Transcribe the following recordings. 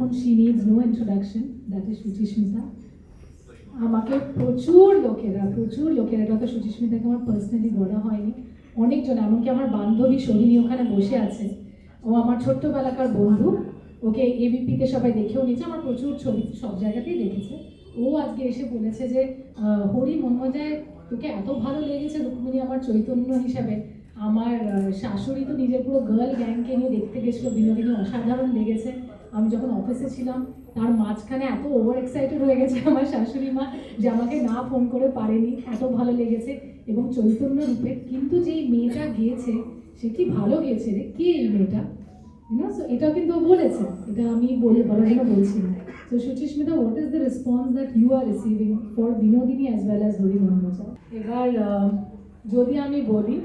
এখন she needs no introduction, that is Suchismita. আমাকে প্রচুর লোকেরা এটা তো সুচিস্মিতাকে আমার পার্সোনালি বলা হয়নি, অনেকজন, এমনকি আমার বান্ধবী সোহিনী ওখানে বসে আছে, ও আমার ছোট্টবেলাকার বন্ধু, ওকে এবিপিতে সবাই দেখেও নিয়েছে, আমার প্রচুর ছবি সব জায়গাতেই দেখেছে। ও আজকে এসে বলেছে যে হরি মনমজায় তোকে এত ভালো লেগেছে রুক্মিণী আমার চৈতন্য হিসাবে। আমার শাশুড়ি তো নিজের পুরো গার্ল গ্যাংকে নিয়ে দেখতে গেছিলো, বিনোদিনী অসাধারণ লেগেছে। আমি যখন অফিসে ছিলাম তার মাঝখানে এত ওভার এক্সাইটেড হয়ে গেছে আমার শাশুড়ি মা যে আমাকে না ফোন করে পারেনি, এত ভালো লেগেছে। এবং চৈতন্য রূপে কিন্তু যেই মেয়েটা গিয়েছে সে কি ভালো গিয়েছে রে, কে এই মেয়েটা, এটাও কিন্তু ও বলেছে, এটা আমি বলার জন্য বলছি না। So Suchishmita, what is the response that you are receiving for Binodini as well as Hori Manmoja? এবার যদি আমি বলি,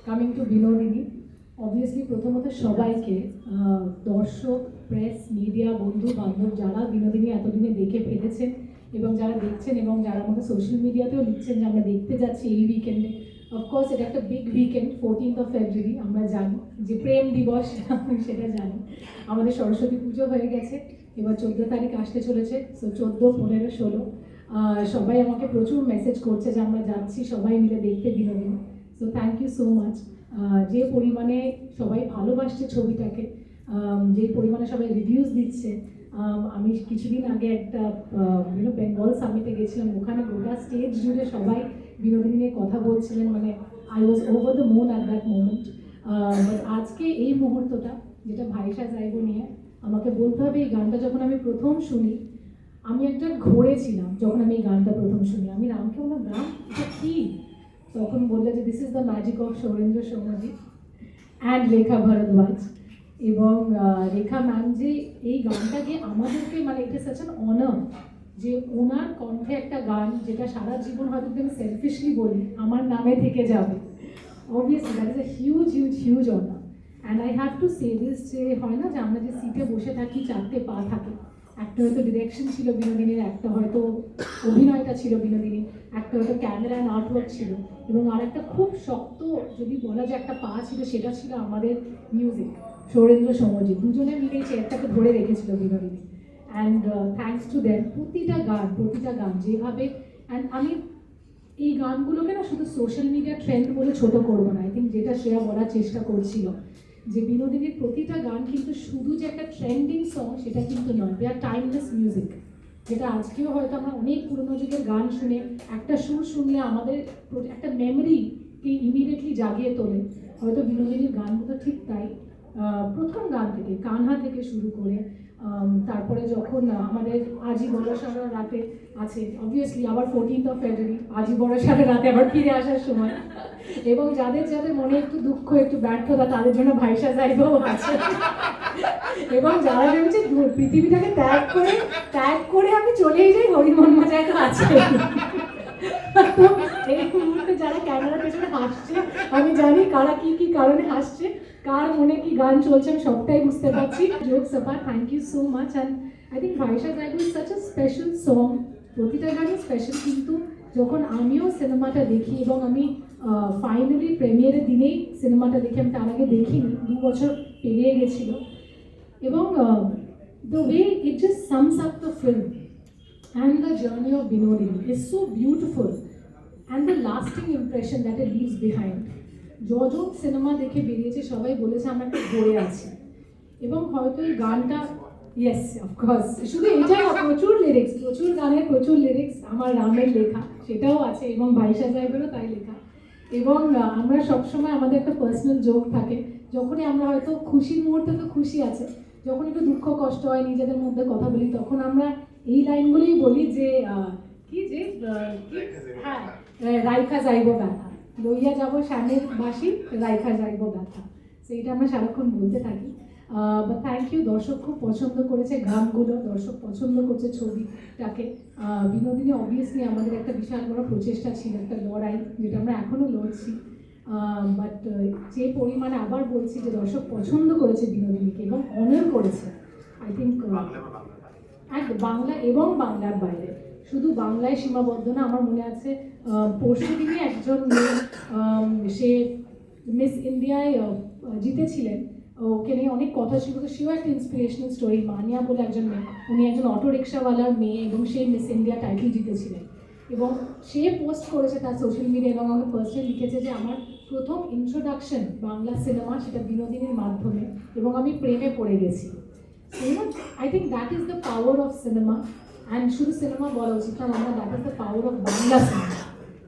কামিং টু বিনোদিনী, অবভিয়াসলি প্রথমত সবাইকে, দর্শক, প্রেস, মিডিয়া, বন্ধু বান্ধব যারা বিনোদিনী এতদিনে দেখে ফেলেছেন এবং যারা দেখছেন এবং যারা আমাকে সোশ্যাল মিডিয়াতেও লিখছেন যে আমরা দেখতে যাচ্ছি এই উইকেন্ডে, অফকোর্স এটা একটা big weekend, 14th of February, আমরা জানি যে প্রেম দিবস সেটা জানি। আমাদের সরস্বতী পুজো হয়ে গেছে, এবার 14 তারিখ আসতে চলেছে, সো 14, 15, 16 সবাই আমাকে প্রচুর মেসেজ করছে যে আমরা যাচ্ছি সবাই মিলে দেখতে Binodini. So thank you so much. যে পরিমাণে সবাই ভালোবাসছে ছবিটাকে, যে পরিমাণে সবাই রিভিউজ দিচ্ছে। আমি কিছুদিন আগে একটা বেঙ্গল সামিটে গেছিলাম, ওখানে গোটা স্টেজ জুড়ে সবাই বিনোদিনী নিয়ে কথা বলছিলেন, মানে I was over the moon at that moment. আজকে এই মুহূর্তটা যেটা ভাইসা যাইবো নিয়ে, আমাকে বলতে হবে এই গানটা যখন আমি প্রথম শুনি, আমি একটা ঘোরে ছিলাম যখন আমি এই গানটা প্রথম শুনি। আমি রামকে বললাম, রাম এটা কী? তখন বললো যে this is the magic of Saurendra Soumyaji and Rekha Bhardwaj. এবং রেখা ম্যাম যে এই গানটাকে আমাদেরকে, মানে it is such an honour যে ওনার কণ্ঠে একটা গান যেটা সারা জীবন হয়তো আমি সেলফিশলি বলি আমার নামে থেকে যাবে, obviously that is a huge huge huge honour. And I have to say this, যে হয় না যে আমরা যে সিটে বসে থাকি 4টে পা থাকে, একটা হয়তো ডিরেকশন ছিল বিনোদিনীর, একটা হয়তো অভিনয়টা ছিল বিনোদিনী, একটা হয়তো ক্যামেরা অ্যান্ড আর্টওয়ার্ক ছিল, এবং আর একটা খুব শক্ত যদি বলা যায় একটা পা ছিল, সেটা ছিল আমাদের মিউজিক, সৌরেন্দ্র সৌম্যজি। দুজনে মিলে চেয়ারটাকে ধরে রেখেছিল Binodini. And thanks to them, প্রতিটা গান যেভাবে, অ্যান্ড আমি এই গানগুলোকে না শুধু সোশ্যাল মিডিয়া ট্রেন্ড বলে ছোট করবো না। আই থিঙ্ক যেটা শ্রেয়া বলার চেষ্টা করছিল যে বিনোদিনীর প্রতিটা গান কিন্তু শুধু যে একটা ট্রেন্ডিং সং সেটা কিন্তু নয়, দে আর টাইমলেস মিউজিক, যেটা আজকেও হয়তো আমরা অনেক পুরোনো যুগের গান শুনে একটা সুর শুনলে আমাদের একটা মেমোরিকে ইমিডিয়েটলি জাগিয়ে তোলে। হয়তো বিনোদিনীর গানগুলো ঠিক তাই, প্রথম গান থেকে কানহা থেকে শুরু করে, তারপরে যখন আমাদের আজি বড়সারা রাতে আছে, অবভিয়াসলি আবার 14th of February আজি বড়সারা রাতে আবার ফিরে আসার সময়, এবং যাদের যাদের মনে একটু দুঃখ একটু ব্যর্থতা তাদের জন্য ভাইসা যাইবও আছে, এবং যারা ভেবেছে পৃথিবীটাকে ত্যাগ করে আমি চলেই যাই হরি মনমজায় তো আছে। তো এই মুহূর্তে যারা ক্যামেরার পেছনে হাসছে, আমি জানি কারা কি কি কারণে হাসছে, কার মনে কি গান চলছে আমি সবটাই বুঝতে পারছি। Jokes apart, thank you so much. And I think ভাইসা যাইবো is such a special song, প্রতিটা গানই স্পেশাল, কিন্তু যখন আমিও সিনেমাটা দেখি এবং আমি ফাইনালি প্রিমিয়ারের দিনেই সিনেমাটা দেখি, আমি তার আগে দেখিনি, 2 বছর পেরিয়ে গেছিলো, এবং the way it just sums up the film and the journey of Binodini is so beautiful, and the lasting impression that it leaves behind. যজন সিনেমা দেখে বেরিয়েছে সবাই বলেছে আমরা একটা ঘুরে আছি, এবং হয়তো এই গানটা, ইয়েস অফকোর্স, শুধু এটাই প্রচুর গানের প্রচুর লিরিক্স আমার রামের লেখা, সেটাও আছে, এবং ভাইসা যাইবেরও তাই লেখা। এবং আমরা সবসময় আমাদের একটা পার্সোনাল জোক থাকে, যখনই আমরা হয়তো খুশির মুহূর্তে তো খুশি আছে, যখন একটু দুঃখ কষ্ট হয় নিজেদের মধ্যে কথা বলি, তখন আমরা এই লাইনগুলোই বলি যে হ্যাঁ, রাইখা যাইব ব্যথা, লইয়া যাব শ্যামের বাসি, রাইখা যাইব ব্যথা, সেইটা আমরা সারাক্ষণ বলতে থাকি। বাট থ্যাংক ইউ, দর্শক খুব পছন্দ করেছে গানগুলো, দর্শক পছন্দ করছে ছবিটাকে। বিনোদিনী অবভিয়াসলি আমাদের একটা বিশাল বড় প্রচেষ্টা ছিল, একটা লড়াই যেটা আমরা এখনও লড়ছি, বাট যে পরিমাণে আবার বলছি যে দর্শক পছন্দ করেছে বিনোদিনীকে এবং অনার করেছে, আই থিঙ্ক বাংলা এবং বাংলার বাইরে, শুধু বাংলায় সীমাবদ্ধ না। আমার মনে আছে পরশুদিনই একজন মেয়ে, সে মিস ইন্ডিয়ায় জিতেছিলেন, ওকে নিয়ে অনেক কথা ছিল, তো সেও একটা ইন্সপিরেশনাল স্টোরি। মানিয়া বলে একজন মেয়ে, উনি একজন অটো রিক্সাওয়ালার মেয়ে এবং সেই মিস ইন্ডিয়া টাইটেল জিতেছিলেন। এবং সে পোস্ট করেছে তার সোশ্যাল মিডিয়া এবং আমাকে পার্সোনালি লিখেছে যে আমার প্রথম ইন্ট্রোডাকশন বাংলা সিনেমা, সেটা বিনোদিনীর মাধ্যমে, এবং আমি প্রেমে পড়ে গেছি। I think that is the power of cinema. And শুধু সিনেমা বলা উচিত না, আমরা that is the power of Bangla cinema,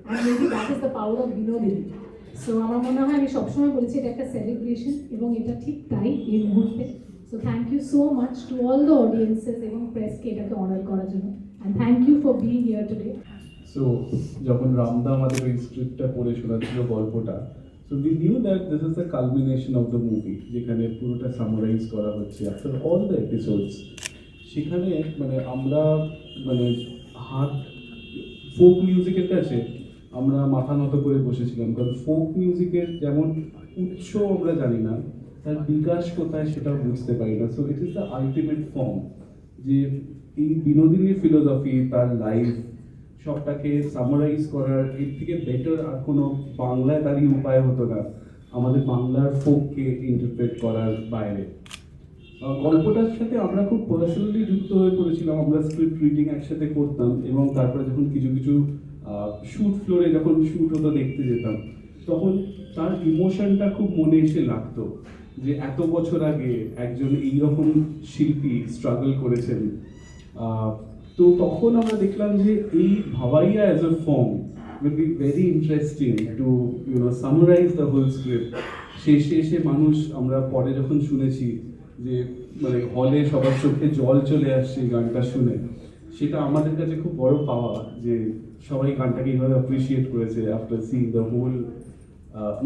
and maybe that is the power of Binodini. So আমার মনে হয়, আমি সবসময় বলেছি এটা একটা সেলিব্রেশন, এবং এটা ঠিক তাই এই মুহূর্তে। So thank you so much to all the audiences এবং প্রেসকে এটাকে অনার করার জন্য, and thank you for being here today. সো যখন রামদা আমাদের ওই স্ক্রিপ্টটা পড়ে শোনাচ্ছিল গল্পটা, so we knew that this is the culmination of the movie, যেখানে পুরোটা সামারাইজ করা হচ্ছে আফটার অল দ্য এপিসোডস। সেখানে মানে আমরা মানে হাত ফোক মিউজিকের কাছে আমরা মাথা নত করে বসেছিলাম, কারণ ফোক মিউজিকের যেমন উৎস আমরা জানি না, তার বিকাশ কোথায় সেটাও বুঝতে পারি না। So it is the ultimate form, যে এই বিনোদিনীর ফিলোসফি, তার লাইফ, সবটাকে সামারাইজ করার এর থেকে বেটার আর কোনো বাংলায় দাঁড়িয়ে উপায় হতো না আমাদের বাংলার ফোককে ইন্টারপ্রেট করার বাইরে। গল্পটার সাথে আমরা খুব পার্সোনালি যুক্ত হয়ে পড়েছিলাম। আমরা স্ক্রিপ্ট রিডিং একসাথে করতাম, এবং তারপরে যখন কিছু কিছু শ্যুট ফ্লোরে যখন শ্যুট হতো দেখতে যেতাম, তখন তার ইমোশনটা খুব মনে এসে লাগতো যে এত বছর আগে একজন এইরকম শিল্পী স্ট্রাগল করেছেন। তো তখন আমরা দেখলাম যে এই Bhawaiya as a form will be very interesting to summarize the whole script. শেষে এসে মানুষ, আমরা পরে যখন শুনেছি যে মানে হলে সবার চোখে জল চলে আসছে গানটা শুনে, সেটা আমাদের কাছে খুব বড় পাওয়া যে সবাই গানটাকে এইভাবে অ্যাপ্রিসিয়েট করেছে after seeing the whole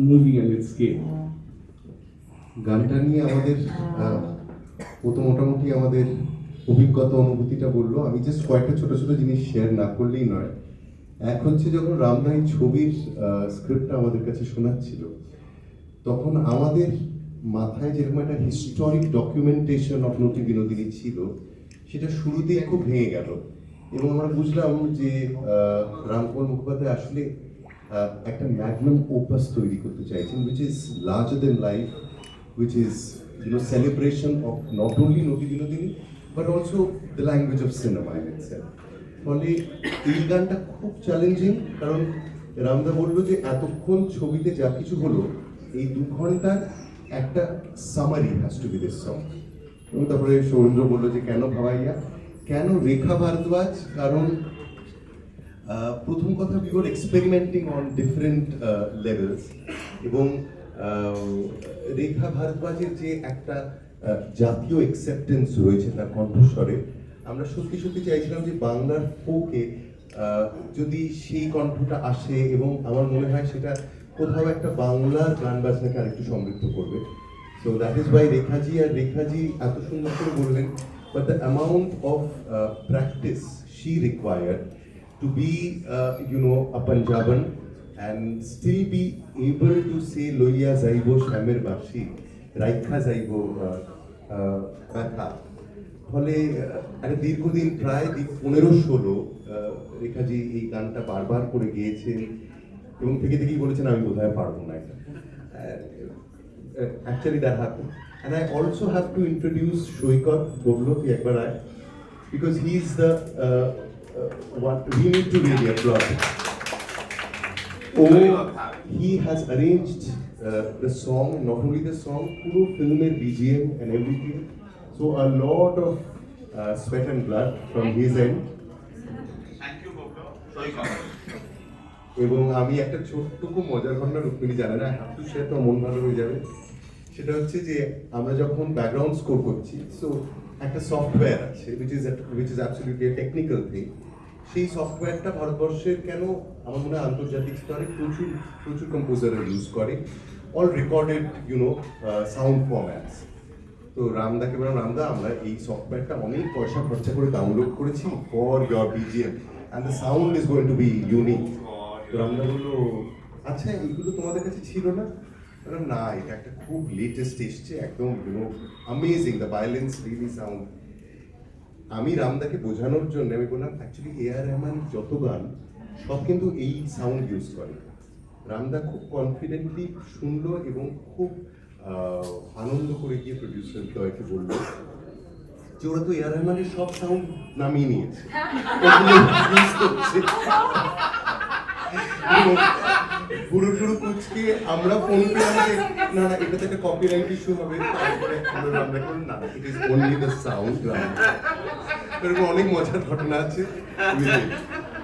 movie and its scale. গানটা নিয়ে আমাদের ও তো মোটামুটি আমাদের অভিজ্ঞতা অনুভূতিটা বললো। আমি জাস্ট কয়েকটা ছোট ছোট জিনিস শেয়ার না করলেই নয়। এক হচ্ছে, যখন রামদা এই ছবির স্ক্রিপ্টটা আমাদের কাছে শোনাচ্ছিল, তখন আমাদের মাথায় যেরকম একটা হিস্টোরিক ডকুমেন্টেশন অফ নটি বিনোদিনী ছিল, সেটা শুরুতেই খুব ভেঙে গেল। এবং আমরা বুঝলাম যে রামকুমার মুখোপাধ্যায় আসলে একটা ম্যাগনাম ওপাস তৈরি করতে চাইছেন, which is larger than life, which is celebration of not only নটি Binodini but also the language of cinema in itself. ফলে এই গানটা খুব চ্যালেঞ্জিং, কারণ রামদা বললো যে এতক্ষণ ছবিতে যা কিছু হলো, এই 2 ঘন্টার একটা summary has to be this song. এবং তারপরে সৌরেন্দ্র বললো যে কেন ভাবাইয়া, কেন রেখা ভারদ্বাজ, কারণ প্রথম কথা we were experimenting on different levels, এবং রেখা ভারদ্বাজের যে একটা জাতীয় অ্যাকসেপ্টেন্স রয়েছে তার কণ্ঠস্বরে, আমরা সত্যি সত্যি চাইছিলাম যে বাংলার ফোকে যদি সেই কণ্ঠটা আসে, এবং আমার মনে হয় সেটা কোথাও একটা বাংলার গান বাজনাকে আরেকটু সমৃদ্ধ করবে। So that is why Rekhaji এত সুন্দর করে বললেন, but the amount of practice she required to be a Punjaban and still be able to say লইয়া যাইব শ্যামের বাসি, রাইখা যাইব ব্যথা। ফলে একটা দীর্ঘদিন প্রায় 15-16 রেখাজি এই গানটা বারবার করে গেয়েছেন, এবং থেকে থেকেই বলেছেন আমি বোধহয় পারবো না এটা। Actually that happened, and I also have to introduce সৈকত বললো তুই একবার আয়, because he is the one we need to really applaud. He has arranged the song, not only the song, puro filmer BGM and everything. So a lot of sweat and blood from his end. Thank you, Boblo. এবং আমি একটা ছোট্ট খুব মজার ঘটনা রুক্মিণী জানে না, have to share, তো মন ভালো হয়ে যাবে। সেটা হচ্ছে যে আমরা যখন ব্যাকগ্রাউন্ড স্কোর করছি, সো একটা সফটওয়্যার আছে which is absolutely a technical thing. সেই সফটওয়্যারটা ভারতবর্ষের কেন আমার মনে হয় আন্তর্জাতিক স্তরে প্রচুর প্রচুর কম্পোজাররা ইউজ করে, অল রেকর্ডেড সাউন্ড ফরম্যাটস। তো রামদাকে বললাম, রামদা আমরা এই সফটওয়্যারটা অনেক পয়সা খরচা করে ডাউনলোড করেছি for your BGM, and the sound is going to be unique. তো রামদা বললো, আচ্ছা এইগুলো তোমাদের কাছে ছিল না? বললাম না, এটা একটা খুব লেটেস্ট এসছে, একদম amazing, the violence really sound. আমি রামদাকে বোঝানোর জন্য আমি বললাম, অ্যাকচুয়ালি এআর রহমান যত গান সব কিন্তু এই সাউন্ড ইউজ করে। রামদা খুব কনফিডেন্টলি শুনলো এবং খুব আনন্দ করে গিয়ে প্রডিউসার দ্বয়কে বললো যে ওরা তো এআর রহমানের সব সাউন্ড নামিয়ে নিয়েছে, ওগুলো use করছে। এবং পুরো পুরো কুচকে আমরা ফোন পেয়ে আমাকে না না এটাতে একটা কপিরাইট ইস্যু হবে, তারপরে আমরা বললাম না it is only the sound. এরকম অনেক মজার ঘটনা আছে।